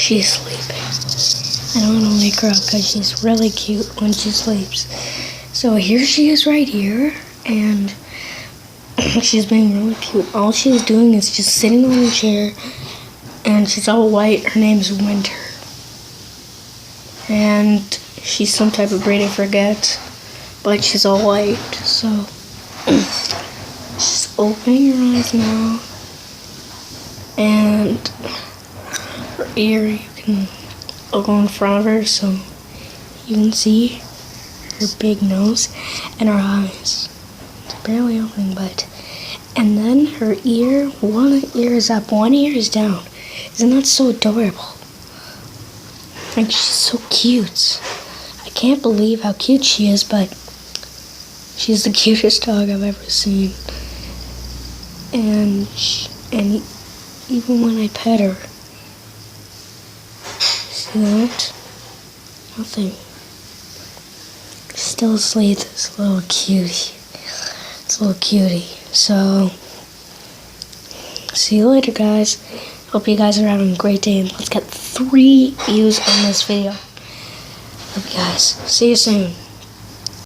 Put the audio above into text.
she's sleeping. I don't want to wake her up because she's really cute when she sleeps. So here she is right here, and she's being really cute. All she's doing is just sitting on a chair, and she's all white. Her name's Winter. And she's some type of breed, I forget, but she's all white, so she's opening her eyes now, and her ear, you can look in front of her so you can see her big nose and her eyes. It's barely opening, but, and then her ear, one ear is up, one ear is down. Isn't that so adorable? Like, she's so cute. I can't believe how cute she is, but she's the cutest dog I've ever seen. And even when I pet her, see that? Nothing. She's still asleep, this little cutie. It's a little cutie. So, see you later, guys. Hope you guys are having a great day, and let's get 3 views on this video. Love you guys. See you soon.